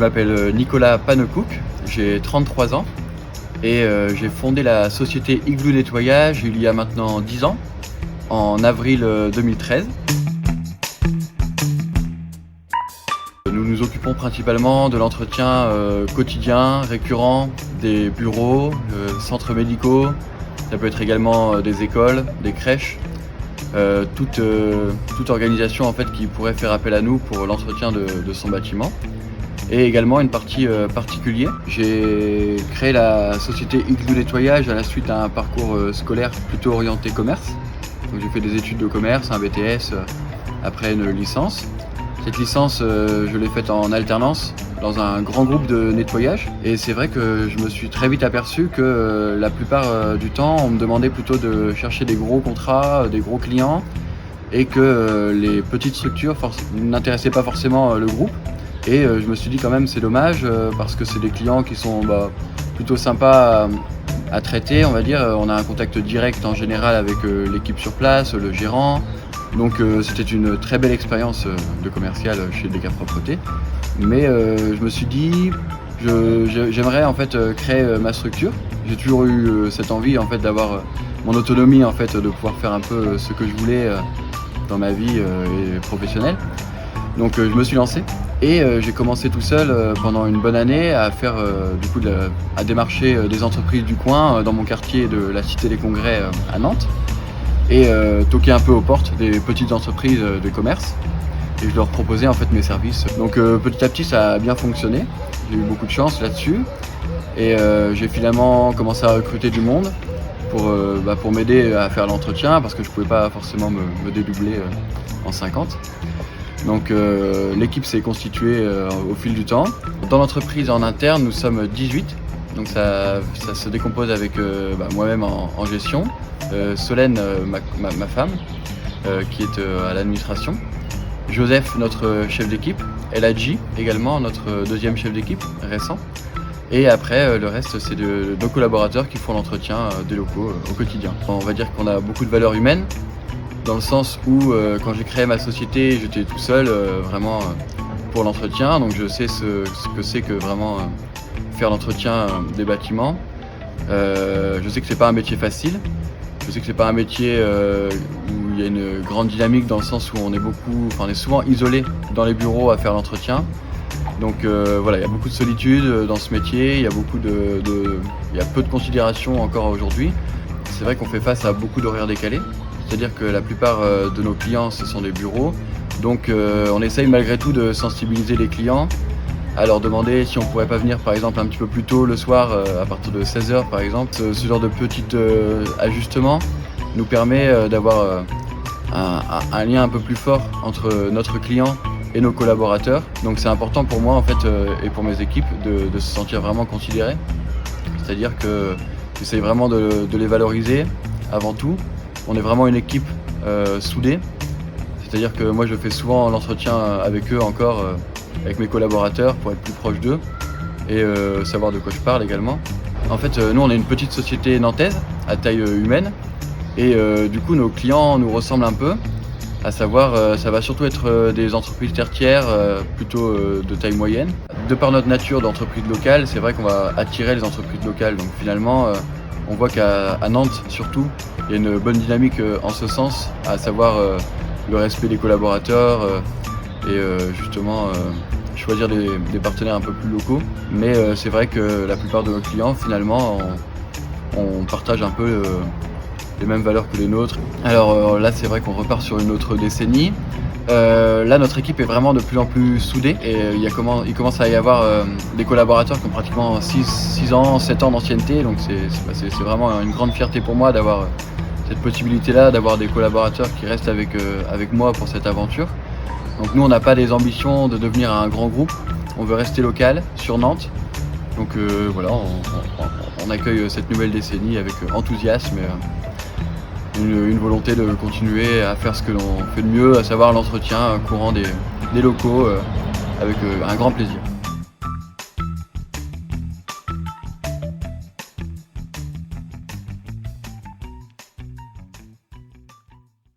m'appelle Nicolas Pannekouk, j'ai 33 ans et j'ai fondé la société Igloo Nettoyage il y a maintenant 10 ans, en avril 2013. Nous nous occupons principalement de l'entretien quotidien, récurrent, des bureaux, centres médicaux, ça peut être également des écoles, des crèches, toute organisation en fait qui pourrait faire appel à nous pour l'entretien de son bâtiment. Et également une partie particulier. J'ai créé la société Igloo Nettoyage à la suite d'un parcours scolaire plutôt orienté commerce. Donc j'ai fait des études de commerce, un BTS, après une licence. Cette licence, je l'ai faite en alternance dans un grand groupe de nettoyage. Et c'est vrai que je me suis très vite aperçu que la plupart du temps, on me demandait plutôt de chercher des gros contrats, des gros clients, et que les petites structures n'intéressaient pas forcément le groupe. Et je me suis dit quand même c'est dommage parce que c'est des clients qui sont plutôt sympas à traiter, on va dire. On a un contact direct en général avec l'équipe sur place, le gérant. Donc c'était une très belle expérience de commercial chez Deka Propreté. Mais je me suis dit j'aimerais en fait créer ma structure. J'ai toujours eu cette envie en fait d'avoir mon autonomie, en fait, de pouvoir faire un peu ce que je voulais dans ma vie professionnelle. Donc je me suis lancé et j'ai commencé tout seul pendant une bonne année à faire à démarcher des entreprises du coin dans mon quartier de la Cité des Congrès à Nantes et toquer un peu aux portes des petites entreprises de commerce et je leur proposais en fait mes services. Donc petit à petit ça a bien fonctionné, j'ai eu beaucoup de chance là-dessus et j'ai finalement commencé à recruter du monde pour m'aider à faire l'entretien parce que je ne pouvais pas forcément me dédoubler en 50. Donc l'équipe s'est constituée au fil du temps. Dans l'entreprise en interne, nous sommes 18. Donc ça se décompose avec moi-même en gestion, Solène, ma femme, qui est à l'administration, Joseph, notre chef d'équipe, Eladji également, notre deuxième chef d'équipe récent. Et après, le reste, c'est de nos collaborateurs qui font l'entretien des locaux au quotidien. On va dire qu'on a beaucoup de valeurs humaines, dans le sens où quand j'ai créé ma société, j'étais tout seul vraiment pour l'entretien, donc je sais ce que c'est que vraiment faire l'entretien des bâtiments. Je sais que c'est pas un métier facile, je sais que c'est pas un métier où il y a une grande dynamique dans le sens où on est souvent isolé dans les bureaux à faire l'entretien. Donc voilà, il y a beaucoup de solitude dans ce métier, il y a peu de considération encore aujourd'hui. C'est vrai qu'on fait face à beaucoup d'horaires décalés. C'est-à-dire que la plupart de nos clients, ce sont des bureaux. Donc on essaye malgré tout de sensibiliser les clients, à leur demander si on ne pourrait pas venir par exemple un petit peu plus tôt le soir, à partir de 16h par exemple. Ce genre de petit ajustement nous permet d'avoir un lien un peu plus fort entre notre client et nos collaborateurs. Donc c'est important pour moi en fait et pour mes équipes de se sentir vraiment considérés. C'est-à-dire que j'essaye vraiment de les valoriser avant tout. On est vraiment une équipe soudée, c'est-à-dire que moi je fais souvent l'entretien avec eux encore, avec mes collaborateurs pour être plus proche d'eux et savoir de quoi je parle également. En fait, nous on est une petite société nantaise à taille humaine et du coup nos clients nous ressemblent un peu, à savoir ça va surtout être des entreprises tertiaires plutôt de taille moyenne. De par notre nature d'entreprise locale, c'est vrai qu'on va attirer les entreprises locales, donc finalement on voit qu'à Nantes surtout, il y a une bonne dynamique en ce sens, à savoir le respect des collaborateurs et justement choisir des partenaires un peu plus locaux. Mais c'est vrai que la plupart de nos clients finalement on partage un peu les mêmes valeurs que les nôtres. Alors là c'est vrai qu'on repart sur une autre décennie. Là notre équipe est vraiment de plus en plus soudée et il commence à y avoir des collaborateurs qui ont pratiquement 6 ans, 7 ans d'ancienneté, donc c'est vraiment une grande fierté pour moi d'avoir cette possibilité-là, d'avoir des collaborateurs qui restent avec moi pour cette aventure. Donc nous on n'a pas des ambitions de devenir un grand groupe, on veut rester local sur Nantes. Donc voilà, on accueille cette nouvelle décennie avec enthousiasme et une volonté de continuer à faire ce que l'on fait de mieux, à savoir l'entretien courant des locaux avec un grand plaisir.